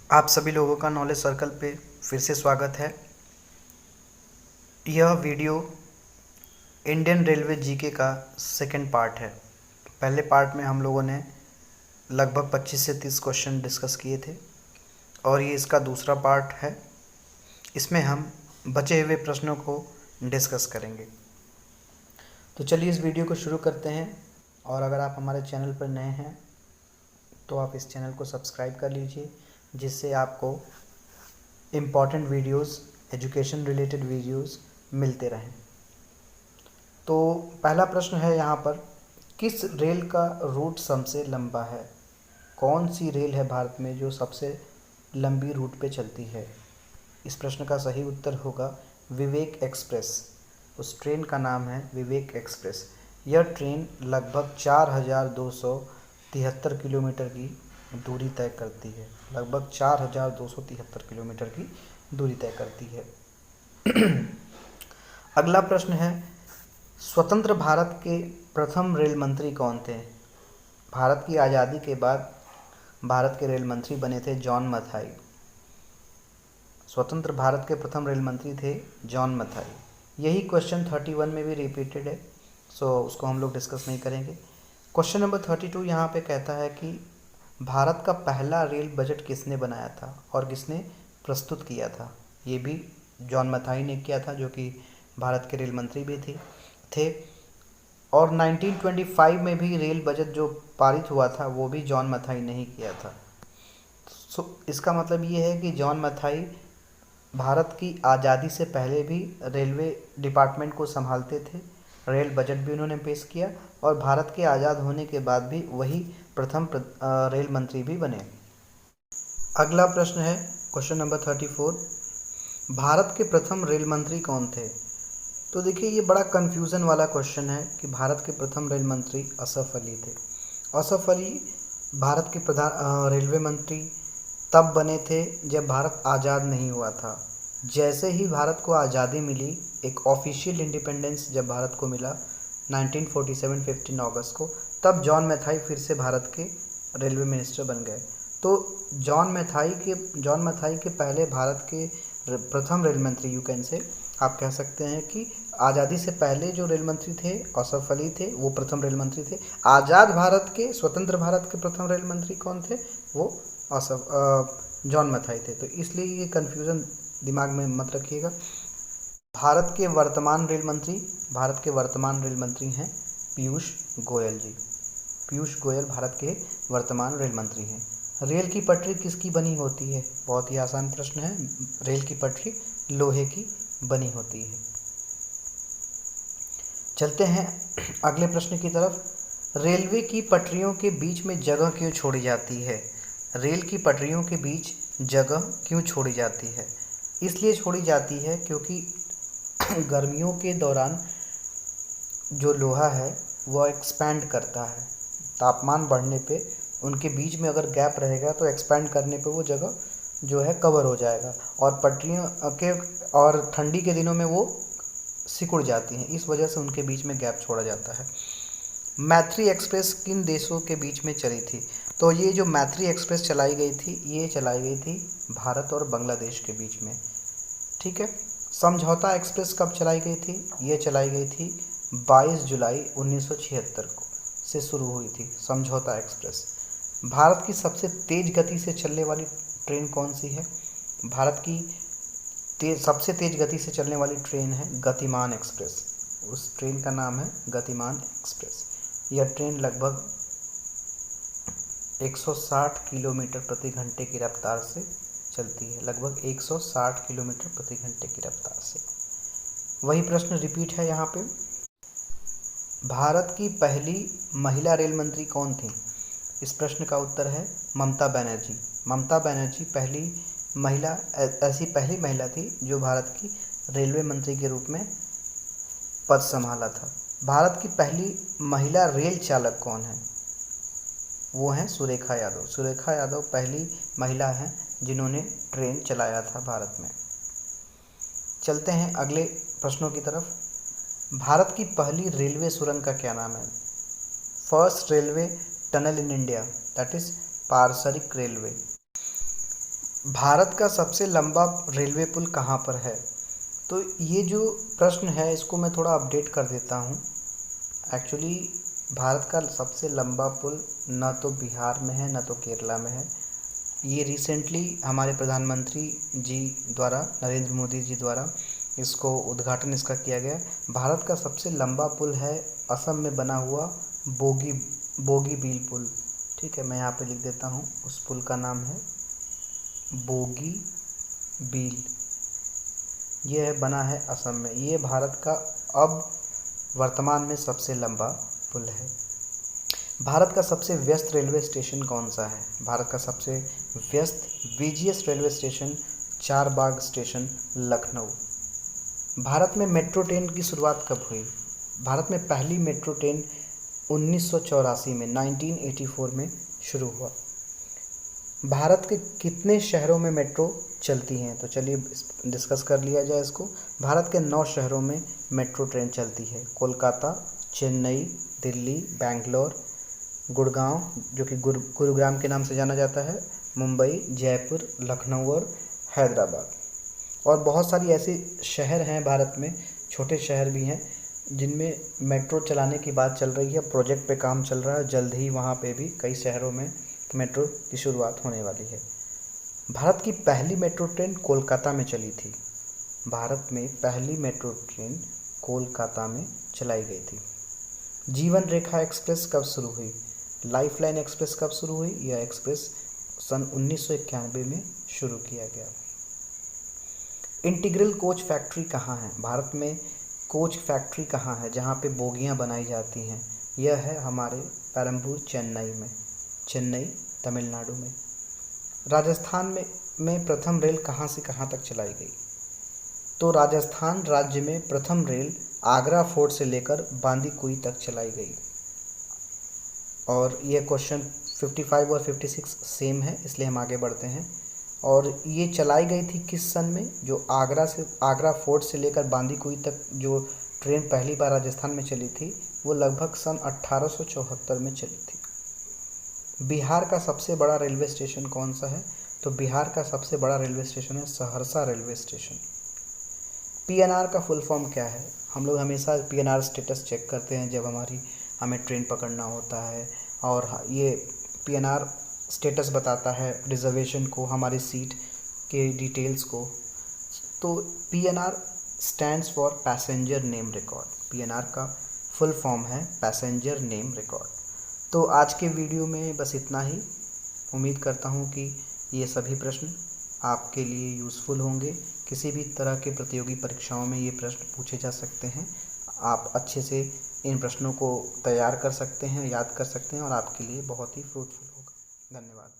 आप सभी लोगों का नॉलेज सर्कल पे फिर से स्वागत है। यह वीडियो इंडियन रेलवे जीके का सेकंड पार्ट है। पहले पार्ट में हम लोगों ने लगभग 25 से 30 क्वेश्चन डिस्कस किए थे और ये इसका दूसरा पार्ट है। इसमें हम बचे हुए प्रश्नों को डिस्कस करेंगे। तो चलिए इस वीडियो को शुरू करते हैं। और अगर आप हमारे चैनल पर नए हैं तो आप इस चैनल को सब्सक्राइब कर लीजिए, जिससे आपको important videos, education related videos मिलते रहें। तो पहला प्रश्न है यहाँ पर, किस रेल का रूट सबसे लंबा है? कौन सी रेल है भारत में जो सबसे लंबी रूट पे चलती है? इस प्रश्न का सही उत्तर होगा विवेक एक्सप्रेस। उस ट्रेन का नाम है विवेक एक्सप्रेस। यह ट्रेन लगभग 4273 किलोमीटर की दूरी तय करती है। लगभग 4273 किलोमीटर की दूरी तय करती है। अगला प्रश्न है, स्वतंत्र भारत के प्रथम रेल मंत्री कौन थे? भारत की आज़ादी के बाद भारत के रेल मंत्री बने थे जॉन मथाई। स्वतंत्र भारत के प्रथम रेल मंत्री थे जॉन मथाई। यही क्वेश्चन 31 में भी रिपीटेड है, सो उसको हम लोग डिस्कस नहीं करेंगे। क्वेश्चन नंबर 32 यहाँ पे कहता है कि भारत का पहला रेल बजट किसने बनाया था और किसने प्रस्तुत किया था? ये भी जॉन मथाई ने किया था, जो कि भारत के रेल मंत्री भी थे। और 1925 में भी रेल बजट जो पारित हुआ था वो भी जॉन मथाई ने ही किया था। सो इसका मतलब ये है कि जॉन मथाई भारत की आज़ादी से पहले भी रेलवे डिपार्टमेंट को संभालते थे। रेल बजट भी उन्होंने पेश किया और भारत के आज़ाद होने के बाद भी वही प्रथम रेल मंत्री भी बने। अगला प्रश्न है क्वेश्चन नंबर 34, भारत के प्रथम रेल मंत्री कौन थे? तो देखिए, ये बड़ा कन्फ्यूज़न वाला क्वेश्चन है कि भारत के प्रथम रेल मंत्री असफ अली थे। असफ अली भारत के प्रधान रेलवे मंत्री तब बने थे जब भारत आज़ाद नहीं हुआ था। जैसे ही भारत को आज़ादी मिली, एक ऑफिशियल इंडिपेंडेंस जब भारत को मिला 1947 15 अगस्त को, तब जॉन मैथाई फिर से भारत के रेलवे मिनिस्टर बन गए। तो जॉन मैथाई के पहले भारत के प्रथम रेल मंत्री, यू कैन से, आप कह सकते हैं कि आज़ादी से पहले जो रेल मंत्री थे असफ अली थे, वो प्रथम रेल मंत्री थे। आज़ाद भारत के, स्वतंत्र भारत के प्रथम रेल मंत्री कौन थे? वो जॉन मथाई थे। तो इसलिए ये कन्फ्यूज़न दिमाग में मत रखिएगा। भारत के वर्तमान रेल मंत्री हैं पीयूष गोयल जी। पीयूष गोयल भारत के वर्तमान रेल मंत्री हैं। रेल की पटरी किसकी बनी होती है? बहुत ही आसान प्रश्न है। रेल की पटरी लोहे की बनी होती है। चलते हैं अगले प्रश्न की तरफ। रेलवे की पटरियों के बीच में जगह क्यों छोड़ी जाती है? रेल की पटरियों के बीच जगह क्यों छोड़ी जाती है? इसलिए छोड़ी जाती है क्योंकि गर्मियों के दौरान जो लोहा है वह एक्सपैंड करता है। तापमान बढ़ने पे उनके बीच में अगर गैप रहेगा तो एक्सपैंड करने पे वो जगह जो है कवर हो जाएगा, और पटरियों के और ठंडी के दिनों में वो सिकुड़ जाती हैं। इस वजह से उनके बीच में गैप छोड़ा जाता है। मैत्री एक्सप्रेस किन देशों के बीच में चली थी? तो ये जो मैत्री एक्सप्रेस चलाई गई थी, ये चलाई गई थी भारत और बांग्लादेश के बीच में। ठीक है। समझौता एक्सप्रेस कब चलाई गई थी? ये चलाई गई थी 22 जुलाई 1976 को से शुरू हुई थी समझौता एक्सप्रेस। भारत की सबसे तेज़ गति से चलने वाली ट्रेन कौन सी है? भारत की सबसे तेज़ गति से चलने वाली ट्रेन है गतिमान एक्सप्रेस। उस ट्रेन का नाम है गतिमान एक्सप्रेस। यह ट्रेन लगभग 160 किलोमीटर प्रति घंटे की रफ्तार से चलती है। लगभग 160 किलोमीटर प्रति घंटे की रफ्तार से। वही प्रश्न रिपीट है यहाँ पे। भारत की पहली महिला रेल मंत्री कौन थी? इस प्रश्न का उत्तर है ममता बनर्जी। ममता बनर्जी ऐसी पहली महिला थी जो भारत की रेलवे मंत्री के रूप में पद संभाला था। भारत की पहली महिला रेल चालक कौन है? वो हैं सुरेखा यादव। सुरेखा यादव पहली महिला हैं जिन्होंने ट्रेन चलाया था भारत में। चलते हैं अगले प्रश्नों की तरफ। भारत की पहली रेलवे सुरंग का क्या नाम है? First railway tunnel in India, that is Parsik railway. Bharat का सबसे लंबा रेलवे पुल कहाँ पर है? तो ये जो प्रश्न है इसको मैं थोड़ा अपडेट कर देता हूँ। एक्चुअली भारत का सबसे लंबा पुल न तो बिहार में है न तो केरला में है। ये रिसेंटली हमारे प्रधानमंत्री जी द्वारा, नरेंद्र मोदी जी द्वारा इसको उद्घाटन इसका किया गया। भारत का सबसे लंबा पुल है असम में बना हुआ बोगीबील पुल। ठीक है, मैं यहाँ पे लिख देता हूँ। उस पुल का नाम है बोगीबील। ये है, बना है असम में। ये भारत का अब वर्तमान में सबसे लंबा पुल है। भारत का सबसे व्यस्त रेलवे स्टेशन कौन सा है? भारत का सबसे व्यस्त busiest railway station Charbagh station, Lucknow. Bharat में मेट्रो ट्रेन की शुरुआत कब हुई? भारत में पहली मेट्रो ट्रेन 1984 में 1984 में शुरू हुआ। भारत के कितने शहरों में मेट्रो चलती हैं? तो चलिए डिस्कस कर लिया जाए इसको। भारत के 9 शहरों में मेट्रो ट्रेन चलती है। कोलकाता, चेन्नई, दिल्ली, बेंगलोर, गुड़गांव जो कि गुरुग्राम के नाम से जाना जाता है, मुंबई, जयपुर, लखनऊ और हैदराबाद। और बहुत सारी ऐसे शहर हैं भारत में, छोटे शहर भी हैं, जिनमें मेट्रो चलाने की बात चल रही है। प्रोजेक्ट पे काम चल रहा है। जल्द ही वहाँ पे भी कई शहरों में मेट्रो की शुरुआत होने वाली है। भारत की पहली मेट्रो ट्रेन कोलकाता में चली थी। भारत में पहली मेट्रो ट्रेन कोलकाता में चलाई गई थी। जीवन रेखा एक्सप्रेस कब शुरू हुई? लाइफलाइन एक्सप्रेस कब शुरू हुई? यह एक्सप्रेस सन 1991 में शुरू किया गया। इंटीग्रल कोच फैक्ट्री कहाँ है? भारत में कोच फैक्ट्री कहाँ है जहाँ पे बोगियाँ बनाई जाती हैं? यह है हमारे पेरम्बूर, चेन्नई में, चेन्नई तमिलनाडु में। राजस्थान में प्रथम रेल कहाँ से कहाँ तक चलाई गई? तो राजस्थान राज्य में प्रथम रेल आगरा फोर्ट से लेकर बांदीकुई तक चलाई गई। और ये क्वेश्चन 55 और 56 सेम है, इसलिए हम आगे बढ़ते हैं। और ये चलाई गई थी किस सन में? जो आगरा फोर्ट से लेकर बांदीकुई तक जो ट्रेन पहली बार राजस्थान में चली थी, वो लगभग सन 1874 में चली थी। बिहार का सबसे बड़ा रेलवे स्टेशन कौन सा है? तो बिहार का सबसे बड़ा रेलवे स्टेशन है सहरसा रेलवे स्टेशन। पीएनआर का फुल फॉर्म क्या है? हम लोग हमेशा पीएनआर स्टेटस चेक करते हैं जब हमें ट्रेन पकड़ना होता है, और ये पीएनआर स्टेटस बताता है रिजर्वेशन को, हमारी सीट के डिटेल्स को। तो PNR stands for passenger name record. PNR का फुल फॉर्म है पैसेंजर नेम रिकॉर्ड। तो आज के वीडियो में बस इतना ही। उम्मीद करता हूँ कि ये सभी प्रश्न आपके लिए यूज़फुल होंगे। किसी भी तरह के प्रतियोगी परीक्षाओं में ये प्रश्न पूछे जा सकते हैं। आप अच्छे से इन प्रश्नों को तैयार कर सकते हैं, याद कर सकते हैं, और आपके लिए बहुत ही फ्रूटफुल होगा। धन्यवाद।